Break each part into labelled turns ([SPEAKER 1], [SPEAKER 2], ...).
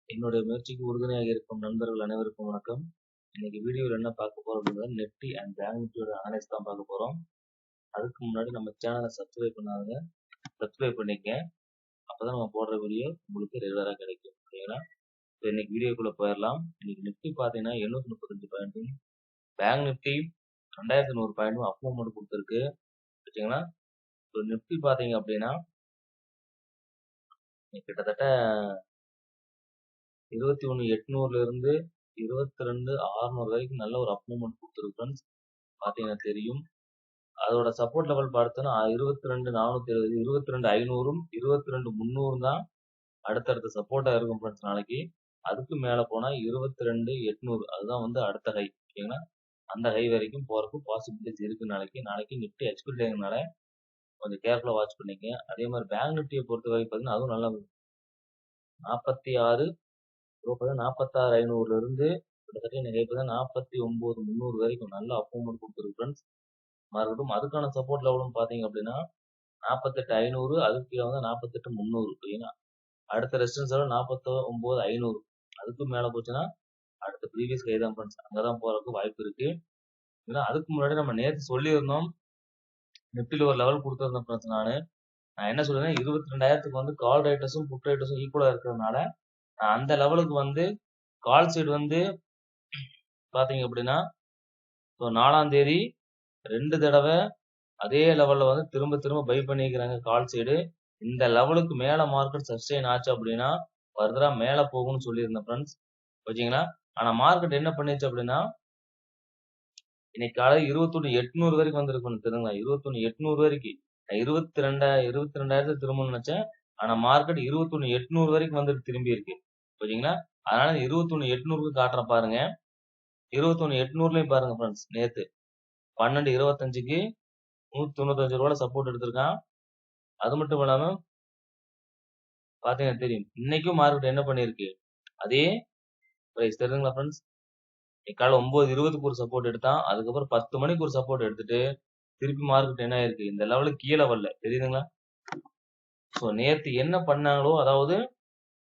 [SPEAKER 1] என்னுடைய முயற்சிக்கு உறுதுணையாக இருக்கும் நண்பர்கள் அனைவருக்கும் வணக்கம். இன்னைக்கு வீடியோவில் என்ன பார்க்க போறோம் அப்படின்னா நிஃப்டி அண்ட் பேங்க் நிஃப்டியோட அனலைஸ் தான் பார்க்க போறோம். அதுக்கு முன்னாடி நம்ம சேனலை சப்ஸ்கிரைப் பண்ணாங்க, சப்ஸ்கிரைப் பண்ணிக்க. அப்பதான் நம்ம போடுற வீடியோ உங்களுக்கு ரெகுலரா கிடைக்கும். ஓகேங்களா? இன்னைக்கு வீடியோக்குள்ள போயிடலாம். இன்னைக்கு நிஃப்டி பாத்தீங்கன்னா 735 பாயிண்ட்டும், பேங்க் நிஃப்டி 2100 பாயிண்ட்டும் அப் மூவ்மெண்ட் கொடுத்துருக்கு. ஓகேங்களா? நிஃப்டி பாத்தீங்க அப்படின்னா கிட்டத்தட்ட 21,800ல இருந்து 22,600 வரைக்கும் நல்ல ஒரு அப் மூவ்மெண்ட் கொடுத்துருக்கு ஃப்ரெண்ட்ஸ். பாத்தீங்கன்னா தெரியும். அதோட சப்போர்ட் லெவல் பார்த்தோன்னா 22,470, 22,500ம் 22,300 தான் அடுத்தடுத்த சப்போர்ட்டா இருக்கும் ஃப்ரெண்ட்ஸ் நாளைக்கு. அதுக்கு மேல போனா 22,800 அதுதான் வந்து அடுத்த ஹை. ஓகேங்களா? அந்த ஹை வரைக்கும் போறதுக்கு பாசிபிலிட்டிஸ் இருக்கு நாளைக்கு. நாளைக்கு நிஃப்டி எக்ஸ்பெக்ட் ஆகிறதுனால கொஞ்சம் கேர்ஃபுல்லா வாட்ச் பண்ணிக்க. அதே மாதிரி பேங்க் நிஃப்டியை பொறுத்த வரைக்கும் பார்த்தீங்கன்னா அதுவும் நல்லா 46 46,500ல இருந்து கிட்டத்தட்ட இன்னைக்கு இப்பதான் 49,300 வரைக்கும் நல்ல அப் மூவ்மெண்ட் கொடுத்துருக்கு ஃப்ரெண்ட்ஸ். மறுபடியும் அதுக்கான சப்போர்ட் லெவலும் பாத்தீங்க அப்படின்னா 48,500, அதுக்கு கீழே வந்து 48,300. ஓகேங்களா? அடுத்த ரெசிஸ்டன்ஸ் லெவல் 49,500. அதுக்கு மேல போச்சுன்னா அடுத்த ப்ரீவியஸ் ஹை தான் ஃப்ரெண்ட்ஸ். அங்கதான் போறதுக்கு வாய்ப்பு இருக்கு. ஏன்னா அதுக்கு முன்னாடி நம்ம நேற்று சொல்லியிருந்தோம் நிஃப்டில ஒரு லெவல் கொடுத்துருந்தேன் ஃப்ரெண்ட்ஸ். நான் என்ன சொல்றேன், 22,000க்கு வந்து கால் ரைட்டர்ஸும் புட் ரைட்டர்ஸும் ஈக்குவலா இருக்கிறதுனால நான் அந்த லெவலுக்கு வந்து கால் சைடு வந்து பாத்தீங்க அப்படின்னா 4ஆம் தேதி 2 தடவை அதே லெவல்ல வந்து திரும்ப திரும்ப பை பண்ணிக்கிறாங்க கால் சைடு. இந்த லெவலுக்கு மேல மார்க்கெட் சஸ்டெயின் ஆச்சு அப்படின்னா ஃபர்தரா மேல போகும்னு சொல்லியிருந்தேன் ஃப்ரெண்ட்ஸ். ஓகேங்களா? ஆனா மார்க்கெட் என்ன பண்ணிச்சு அப்படின்னா இன்னைக்கு காலை 21,800 வரைக்கும் வந்திருக்கும் தெரியுங்களா? 21,800 வரைக்கும் 22,000 திரும்ப நினைச்சேன். ஆனா மார்க்கெட் 21,800 வரைக்கும் வந்துட்டு திரும்பி இருக்கு. ஓகேங்களா? அதனால 21,800க்கு காட்டுறேன் பாருங்க. 21,800லயும் பாருங்க ஃப்ரெண்ட்ஸ். நேத்து 12.25க்கு 195 ரூபாய் சப்போர்ட் எடுத்திருக்கான். அது மட்டும் இல்லாம பாத்தீங்கன்னா தெரியும் இன்னைக்கும் மார்க்கெட் என்ன பண்ணிருக்கு, அதே பிரைஸ் தெரியுதுங்களா ஃப்ரெண்ட்ஸ்? காலை 9:20க்கு ஒரு சப்போர்ட் எடுத்தான். அதுக்கப்புறம் 10 மணிக்கு ஒரு சப்போர்ட் எடுத்துட்டு திருப்பி மார்க்கெட் என்ன ஆயிருக்கு, இந்த லெவலுக்கு கீழே வரல. தெரியுதுங்களா? சோ நேத்து என்ன பண்ணாங்களோ, அதாவது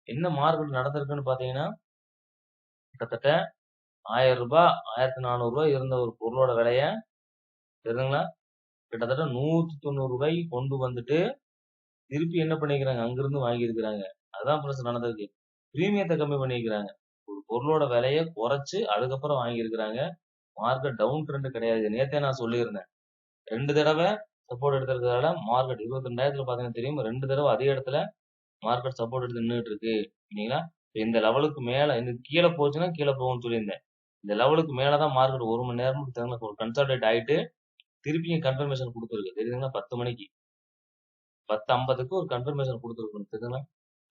[SPEAKER 1] என்ன மார்க்கெட் நடந்திருக்குன்னு பாத்தீங்கன்னா கிட்டத்தட்ட 1000 ரூபாய் 1400 ரூபாய் இருந்த ஒரு பொருளோட விலைய தெரியுதுங்களா கிட்டத்தட்ட 190 ரூபாய்க்கு கொண்டு வந்துட்டு திருப்பி என்ன பண்ணிக்கிறாங்க, அங்கிருந்து வாங்கி இருக்கிறாங்க. அதுதான் பிரச்சனை நடந்திருக்கு. பிரீமியத்தை கம்மி பண்ணிக்கிறாங்க. ஒரு பொருளோட விலையை குறைச்சு அதுக்கப்புறம் வாங்கி இருக்கிறாங்க. மார்க்கெட் டவுன் ட்ரெண்ட் கிடையாது. நேத்தே நான் சொல்லியிருந்தேன் 2 தடவை சப்போர்ட் எடுத்திருக்கிறதால மார்க்கெட் 22,000த்துல பாத்தீங்கன்னா தெரியும் 2 தடவை அதே இடத்துல மார்க்கெட் சப்போர்ட் எடுத்து நின்றுட்டு இருக்கு. இல்லைங்களா? இந்த லெவலுக்கு மேல இந்த கீழே போச்சுன்னா கீழே போகும்னு சொல்லியிருந்தேன். இந்த லெவலுக்கு மேலதான் மார்க்கெட் 1 மணி நேரம் ஒரு கன்சால்டேட் ஆயிட்டு திருப்பியும் கன்ஃபர்மேஷன் கொடுத்துருக்கு. தெரியுதுங்களா? 10 மணிக்கு 10:50க்கு ஒரு கன்ஃபர்மேஷன் கொடுத்துருக்கணும். தெரியுதுங்களா?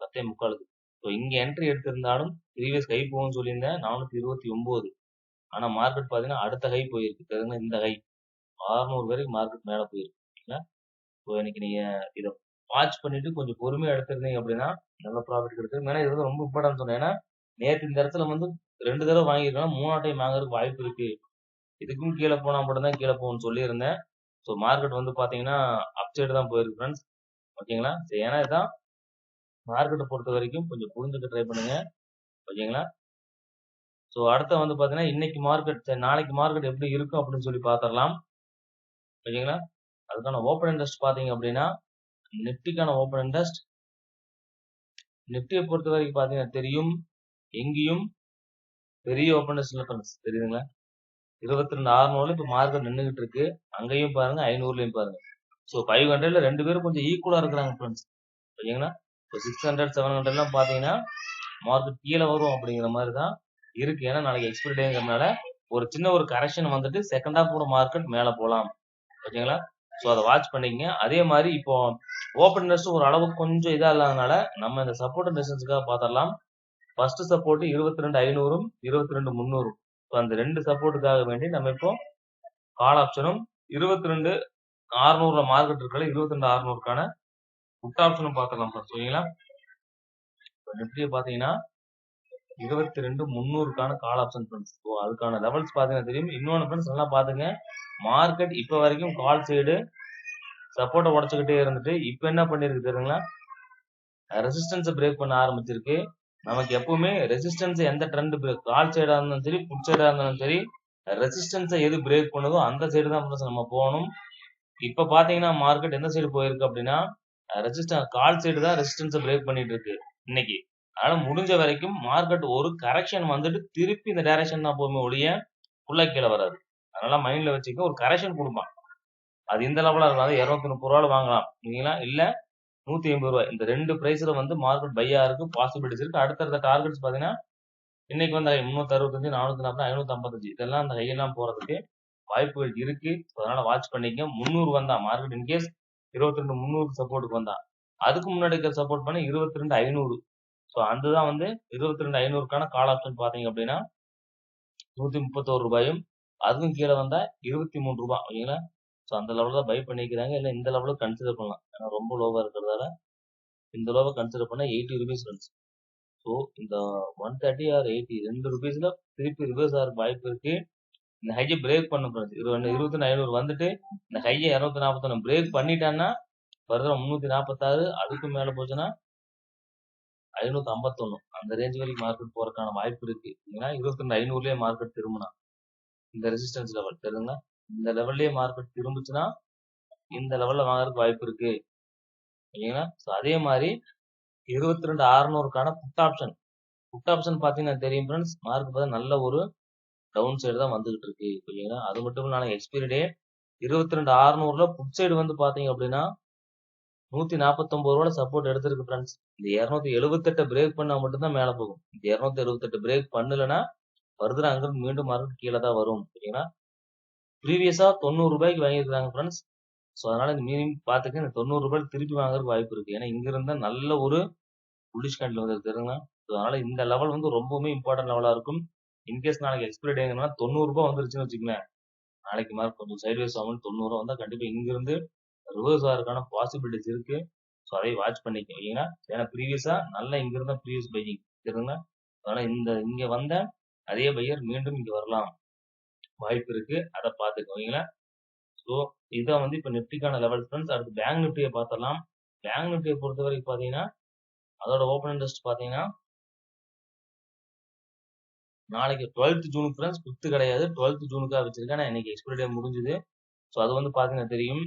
[SPEAKER 1] 10:45க்கு. ஸோ இங்க என்ட்ரி எடுத்திருந்தாலும் ப்ரீவியஸ் ஹை போகும்னு சொல்லியிருந்தேன் 429. ஆனா மார்க்கெட் பாத்தீங்கன்னா அடுத்த ஹை போயிருக்கு. தெரியுதுங்களா? இந்த ஹை 600 வரைக்கும் மார்க்கெட் மேல போயிருக்கு. ஸோ இன்னைக்கு நீங்க இதை வாட்ச் பண்ணிட்டு கொஞ்சம் பொறுமையா எடுத்திருந்தீங்க அப்படின்னா நல்ல ப்ராஃபிட் கிடைச்சிருக்கு. ஏன்னா இது வந்து ரொம்ப இம்பார்ட்டன் சொன்னேன். ஏன்னா நேற்று இந்த இடத்துல வந்து 2 தடவை வாங்கியிருக்கோம், 3ஆம் டைம் வாங்குறதுக்கு வாய்ப்பு இருக்கு. இதுக்கும் கீழே போனா மட்டும் தான் கீழே போகும்னு சொல்லியிருந்தேன். ஸோ மார்க்கெட் வந்து பாத்தீங்கன்னா அப்சைடு தான் போயிருக்கு ஃப்ரெண்ட்ஸ். ஓகேங்களா? சரி, ஏன்னா இதான் மார்க்கெட்டை பொறுத்த வரைக்கும் கொஞ்சம் புரிஞ்சுக்க ட்ரை பண்ணுங்க. ஓகேங்களா? ஸோ அடுத்த வந்து பாத்தீங்கன்னா இன்னைக்கு மார்க்கெட் நாளைக்கு மார்க்கெட் எப்படி இருக்கும் அப்படின்னு சொல்லி பாத்திரலாம். ஓகேங்களா? அதுக்கான ஓப்பன் இன்ட்ரெஸ்ட் பாத்தீங்க அப்படின்னா நிப்டிக்கான ஓப்பன் இன்ட்ரெஸ்ட் நிப்டியை பொறுத்த வரைக்கும் பாத்தீங்கன்னா தெரியும் எங்கேயும் பெரிய ஓப்பன் இன்ட்ரெஸ்ட் இல்லை ஃப்ரெண்ட்ஸ். தெரியுதுங்களா? 22,600 இப்ப மார்க்கெட் நின்றுகிட்டு இருக்கு. அங்கேயும் பாருங்க 500லயும் பாருங்க. ஸோ 500ல 2 பேரும் கொஞ்சம் ஈக்குவலா இருக்கிறாங்க ஃப்ரெண்ட்ஸ். ஓகேங்களா? இப்போ 600 700 பாத்தீங்கன்னா மார்க்கெட் கீழே வரும் அப்படிங்கிற மாதிரி தான் இருக்கு. ஏன்னா நாளைக்கு எக்ஸ்பைரி டேங்கிறதுனால ஒரு சின்ன ஒரு கரெக்ஷன் வந்துட்டு செகண்ட் ஹாஃப் கூட மார்க்கெட் மேல போலாம். ஓகேங்களா? ஸோ அதை வாட்ச் பண்ணிக்கங்க. அதே மாதிரி இப்போ ஓப்பன் இன்ட்ரெஸ்ட் ஒரு அளவுக்கு கொஞ்சம் இதா இல்லாதனால நம்ம இந்த சப்போர்ட் ரெசிஸ்டன்ஸ்க்காக பாத்திரலாம். ஃபர்ஸ்ட் சப்போர்ட் 22,500ம் 22,300. ஸோ அந்த 2 சப்போர்ட்டுக்காக வேண்டி நம்ம இப்போ கால் ஆப்ஷனும் 22,600 மார்க்கெட் இருக்கல 22,600க்கான புட் ஆப்ஷனும் பாத்திரலாம். ஓகேங்களா? நிப்டியை பாத்தீங்கன்னா 22,300க்கான கால் ஆப்ஷன் ஃப்ரெண்ட்ஸ். ஸோ அதுக்கான லெவல்ஸ் பாத்தீங்கன்னா தெரியும். இன்னொன்னு ஃப்ரெண்ட்ஸ் நல்லா பாத்துங்க, மார்க்கெட் இப்ப வரைக்கும் கால் சைடு சப்போர்ட்டை உடச்சுக்கிட்டே இருந்துட்டு இப்ப என்ன பண்ணிருக்கு தெரியுங்களா, ரெசிஸ்டன்ஸ் பிரேக் பண்ண ஆரம்பிச்சிருக்கு. நமக்கு எப்பவுமே ரெசிஸ்டன்ஸ் எந்த ட்ரெண்ட் கால் சைடா இருந்தாலும் சரி புட் சைடா இருந்தாலும் சரி ரெசிஸ்டன்ஸை எது பிரேக் பண்ணுதோ அந்த சைடு தான் ஃப்ரெண்ட்ஸ் நம்ம போகணும். இப்ப பாத்தீங்கன்னா மார்க்கெட் எந்த சைடு போயிருக்கு அப்படின்னா ரெசிஸ்டன்ஸ் கால் சைடு தான் ரெசிஸ்டன்ஸை பிரேக் பண்ணிட்டு இருக்கு இன்னைக்கு. அதனால முடிஞ்ச வரைக்கும் மார்க்கெட் ஒரு கரெக்ஷன் வந்துட்டு திருப்பி இந்த டைரக்ஷன் தான் போகுமே ஒழிய ஃபுல்லா கீழே வராது. அதனால மைண்ட்ல வச்சுக்க ஒரு கரெக்ஷன் கொடுப்பான். அது இந்த லெவலா இருக்கும். அது 230 ரூபாய் வாங்கலாம் இல்லைங்களா, இல்ல 180 ரூபாய். இந்த ரெண்டு பிரைஸ்ல வந்து மார்க்கெட் பையா இருக்கு, பாசிபிலிட்டிஸ் இருக்கு. அடுத்தடுத்த டார்கெட்ஸ் பாத்தீங்கன்னா இன்னைக்கு வந்து 365, 440, 555 இதெல்லாம் அந்த ஹையெல்லாம் போறதுக்கு வாய்ப்புகள் இருக்கு. அதனால வாட்ச் பண்ணிக்க. 300 வந்தா மார்க்கெட் இன்கேஸ் 22 300 சப்போர்ட்டுக்கு வந்தா அதுக்கு முன்னாடி இருக்கிற சப்போர்ட் பண்ணி 22 500. ஸோ அதுதான் வந்து 22 500க்கான கால் ஆப்ஷன் பாத்தீங்க அப்படின்னா 131 ரூபாயும், அதுக்கும் கீழே வந்தா 23 ரூபாய் ஓகேங்களா. ஸோ அந்த லெவலில் தான் பை பண்ணிக்கிறாங்க. இல்லை இந்த லெவலில் கன்சிடர் பண்ணலாம். ஏன்னா ரொம்ப லோவாக இருக்கிறதால இந்த லோவை கன்சிடர் பண்ணால் 80 ருபீஸ் ரன்ஸ். ஸோ இந்த 130 ஆர் 80 2 ருபீஸில் திருப்பி ரிவர்ஸ் ஆகிறதுக்கு வாய்ப்பு இருக்கு. இந்த ஹையை பிரேக் பண்ண ஃப்ரெண்ட்ஸ் 21 500 வந்துட்டு இந்த ஹையை 241 பிரேக் பண்ணிட்டான்னா ஃபர்தர் 346 அதுக்கு மேலே போச்சுன்னா 551 அந்த ரேஞ்ச் வரைக்கும் மார்க்கெட் போறதுக்கான வாய்ப்பு இருக்கு. ஏன்னா 22 500லயே மார்க்கெட் திரும்பினா இந்த ரெசிஸ்டன்ஸ் லெவல் தெரியுங்களா, இந்த லெவல்லயே மார்க்கெட் திரும்பிச்சுன்னா இந்த லெவல்ல வாங்குறதுக்கு வாய்ப்பு இருக்கு ஓகேங்களா. ஸோ அதே மாதிரி 22 600க்கான புட் ஆப்ஷன் பாத்தீங்கன்னா தெரியும் ஃப்ரெண்ட்ஸ், மார்க்கெட் பார்த்தா நல்ல ஒரு டவுன் சைடு தான் வந்துகிட்டு இருக்கு ஓகேங்களா. அது மட்டும் இல்லாம எக்ஸ்பைரி டே 22 600ல புட் சைடு வந்து பாத்தீங்க அப்படின்னா 149 ரூபாய் சப்போர்ட் எடுத்திருக்கு ஃப்ரெண்ட்ஸ். இந்த 278 பிரேக் பண்ணா மட்டும்தான் மேல போகும். இந்த 278 பிரேக் பண்ணலன்னா ஃபர்தர் அங்கிருந்து மீண்டும் மார்க்கெட் கீழே தான் வரும் ஓகேங்களா. ப்ரீவியஸா 90 ரூபாய்க்கு வாங்கியிருக்காங்க ஃப்ரெண்ட்ஸ். ஸோ அதனால இந்த மீனிங் பார்த்துக்க இந்த 90 ரூபாய் திருப்பி வாங்குறதுக்கு வாய்ப்பு இருக்கு. ஏன்னா இங்க இருந்தா நல்ல ஒரு புல்லிஷ் கேண்டில் வந்து தெரியுங்களா. ஸோ அதனால இந்த லெவல் வந்து ரொம்பவுமே இம்பார்ட்டன்ட் லெவலா இருக்கும். இன்கேஸ் நாளைக்கு எக்ஸ்பைரி டேங்கன்னா 90 ரூபாய் வந்துருச்சுன்னு வச்சுக்கோங்க, நாளைக்கு மார்க் கொஞ்சம் சைட்வேஸ் ஆகும். 90 ரூபா வந்தா கண்டிப்பா இங்க இருந்து ரிவர்ஸ் ஆகிறதுக்கான பாசிபிலிட்டிஸ் இருக்கு. ஸோ அதை வாட்ச் பண்ணிக்க ஓகேங்களா. ஏன்னா ப்ரீவியஸா நல்லா இங்க இருந்தா ப்ரீவியஸ் பையிங் தெரியுங்களா. அதனால இங்க வந்த அதே பையர் மீண்டும் இங்க வரலாம் வாய்ப்பு இருக்கு. அதை பார்த்துக்க ஓகேங்களா. ஸோ இதான் வந்து இப்போ நிப்டிக்கான லெவல் ஃப்ரெண்ட்ஸ். அடுத்து பேங்க் நிப்டியை பார்த்தலாம். பேங்க் நிப்டியை பொறுத்த வரைக்கும் பார்த்தீங்கன்னா அதோட ஓப்பன் இன்ட்ரெஸ்ட் பார்த்தீங்கன்னா நாளைக்கு 12th ஜூன் ஃப்ரெண்ட்ஸ், 5th கிடையாது 12th ஜூனுக்காக வச்சிருக்கேன். இன்னைக்கு எக்ஸ்பைரி டே முடிஞ்சுது. ஸோ அது வந்து பார்த்தீங்கன்னா தெரியும்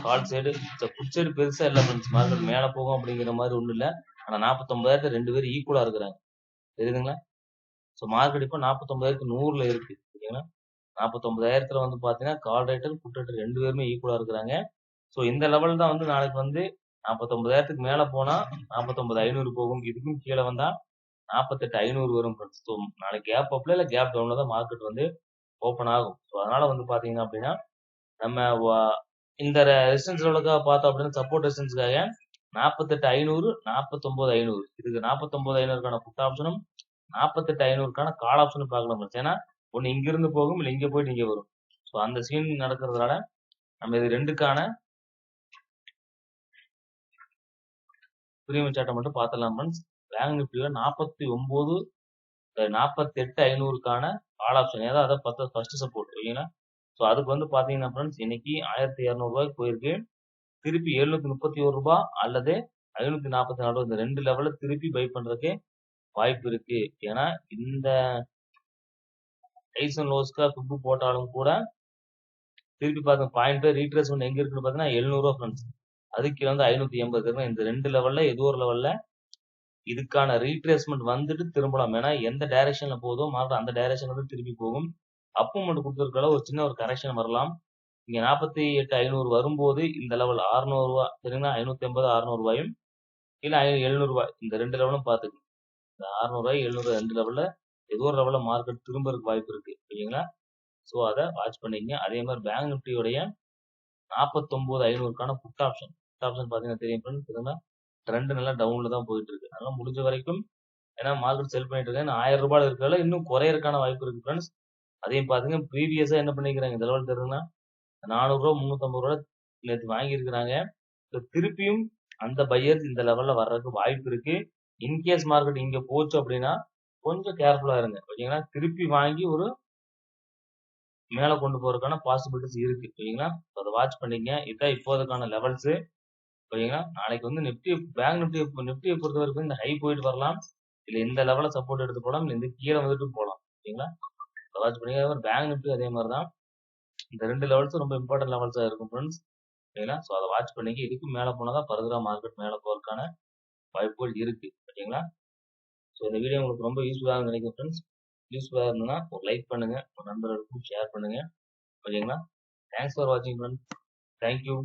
[SPEAKER 1] கால் சைடு புட் சைடு பெருசா இல்லை ஃப்ரெண்ட்ஸ். மார்க்கெட் மேலே போகும் அப்படிங்கிற மாதிரி ஒன்றும் இல்லை. ஆனால் 49,000 ரெண்டு பேரும் ஈக்குவலா இருக்கிறாங்க தெரியுதுங்களா. ஸோ மார்க்கெட் இப்போ 49,100ல இருக்கு ஓகேங்களா. 49,000 வந்து பாத்தீங்கன்னா கால் ரைட்டர் புட் ரைட்டர் ரெண்டு பேருமே ஈக்குவலா இருக்கிறாங்க. ஸோ இந்த லெவல் தான் வந்து நாளைக்கு வந்து 49,000 மேல போனா 49,500 போகும். இதுக்கும் கீழே வந்தா 48,500 வரும் ஃப்ரெண்ட்ஸ். ஸோ நாளைக்கு கேப் அப்ல இல்ல கேப் டவுன்ல தான் மார்க்கெட் வந்து ஓப்பன் ஆகும். ஸோ அதனால வந்து பாத்தீங்கன்னா அப்படின்னா நம்ம இந்த ரெசிஸ்டன்ஸ் லெவலுக்காக பார்த்தோம் அப்படின்னா சப்போர்ட் ரெசிஸ்டன்ஸ்க்காக 48,500 49,500 இதுக்கு 49,500க்கான புட் ஆப்ஷனும் 48,500க்கான கால் ஆப்ஷனும் பார்க்கலாம் ஃப்ரெண்ட்ஸ். ஏன்னா ஒன்னு இங்க இருந்து போகும், இல்ல இங்க போயிட்டு இங்க வரும். ஸோ அந்த சீன் நடக்கிறதுனால நம்ம இது ரெண்டுக்கான பிரீமியம் சார்ட்டை மட்டும் பார்த்துடலாம் ஃப்ரெண்ட்ஸ். பேங்க் நிப்டியில 48,500க்கான கால் ஆப்ஷன் ஏதாவது அதை ஃபர்ஸ்ட் சப்போர்ட் ஓகேங்களா. ஸோ அதுக்கு வந்து பாத்தீங்கன்னா ஃப்ரெண்ட்ஸ் இன்னைக்கு 1,200 ரூபாய்க்கு போயிருக்கு. திருப்பி 731 ரூபாய் அல்லது 544 ரூபாய் இந்த ரெண்டு லெவல்ல திருப்பி பை பண்றதுக்கு வாய்ப்பு இருக்கு. ஏன்னா இந்த ஹைஸ் அண்ட் லோஸ்க்கா ஃபிப் போட்டாலும் கூட திருப்பி பாருங்க பாயிண்ட் ரீட்ரேஸ்மெண்ட் எங்க இருக்குன்னு பாத்தீங்கன்னா 700 ரூபாய் ஃப்ரெண்ட்ஸ். அதுக்கு வந்து 580 இந்த ரெண்டு லெவல்ல ஏதோ ஒரு லெவல்ல இதுக்கான ரீட்ரேஸ்மெண்ட் வந்துட்டு திரும்பலாம். ஏன்னா எந்த டைரக்ஷன்ல போதோ மார்க்கெட் அந்த டைரக்ஷன் வந்து திருப்பி போகும். அப்பும் மட்டும் கொடுத்துருக்கல ஒரு சின்ன ஒரு கரெக்ஷன் வரலாம். இங்க 48,500 வரும்போது இந்த லெவல் 600 ரூபாய் சரிங்களா, 580 600 ரூபாயும் இல்ல 700 ரூபாய் இந்த ரெண்டு லெவலும் பாத்துக்கு. இந்த 600 ரூபாய் 700 ரெண்டு லெவல்ல ஏதோ ஒரு லெவல்ல மார்க்கெட் திரும்பறதுக்கு வாய்ப்பு இருக்கு ஓகேங்களா. ஸோ அதை வாட்ச் பண்ணிக்கங்க. அதே மாதிரி பேங்க் நிப்டியோடைய 49,500க்கான புட் ஆப்ஷன் பாத்தீங்கன்னா தெரியும் ஃப்ரெண்ட்ஸ். ட்ரெண்ட் நல்லா டவுன்ல தான் போயிட்டு இருக்கு. அதனால முடிஞ்ச வரைக்கும் ஏன்னா மார்க்கெட் செல் பண்ணிட்டு இருக்கேன் 1000 ரூபாய் இருக்கிறதால இன்னும் குறையறதுக்கான வாய்ப்பு இருக்கு ஃப்ரெண்ட்ஸ். அதையும் பாத்தீங்க ப்ரீவியஸா என்ன பண்ணிக்கிறாங்க இந்த லெவல் தெரியுதுன்னா 400 ரூபாய் 350 ரூபாய் நேற்று வாங்கி இருக்கிறாங்க. திருப்பியும் அந்த பையர்ஸ் இந்த லெவல்ல வர்றதுக்கு வாய்ப்பு இருக்கு. இன்கேஸ் மார்க்கெட் இங்க போச்சு அப்படின்னா கொஞ்சம் கேர்ஃபுல்லா இருங்க ஓகேங்களா. திருப்பி வாங்கி ஒரு மேல கொண்டு போறதுக்கான பாசிபிலிட்டிஸ் இருக்கு ஓகேங்களா. அதை வாட்ச் பண்ணிக்கங்க. இதுதான் இப்போதைக்கான லெவல்ஸ். ஓகேங்களா? நாளைக்கு வந்து பேங்க் நிஃப்டியை பொறுத்தவரைக்கும் இந்த ஹை போயிட்டு வரலாம். இல்ல இந்த லெவல்ல சப்போர்ட் எடுத்து போலாம். இல்ல இந்த கீழ வந்துட்டும் போலாம். ஓகேங்களா? வாட்ச் பண்ணிங்க. அதே மாரி பேங்க் நிஃப்டி அதே மாரி தான். இந்த 2 லெவல்ஸும் ரொம்ப இம்பார்ட்டன்ட் லெவல்ஸா இருக்கும் ஃபிரெண்ட்ஸ். ஓகேங்களா? ஸோ அத வாட்ச் பண்ணிக்க. இதுக்கும் மேல போனா தான் ஃபர்தரா மார்க்கெட் மேல போறதுக்கான வாய்ப்புகள் இருக்கு. ஓகேங்களா? ஸோ இந்த வீடியோ உங்களுக்கு ரொம்ப யூஸ்ஃபுல்லா இருக்கும்னு நினைக்கிறேன் ஃபிரெண்ட்ஸ். யூஸ்ஃபுல்லா இருந்ததுன்னா ஒரு லைக் பண்ணுங்க. உங்க நண்பர்களுக்கும் ஷேர் பண்ணுங்க. ஓகேங்களா? தேங்க்ஸ் ஃபார் வாட்சிங் ஃபிரெண்ட்ஸ். Thank you.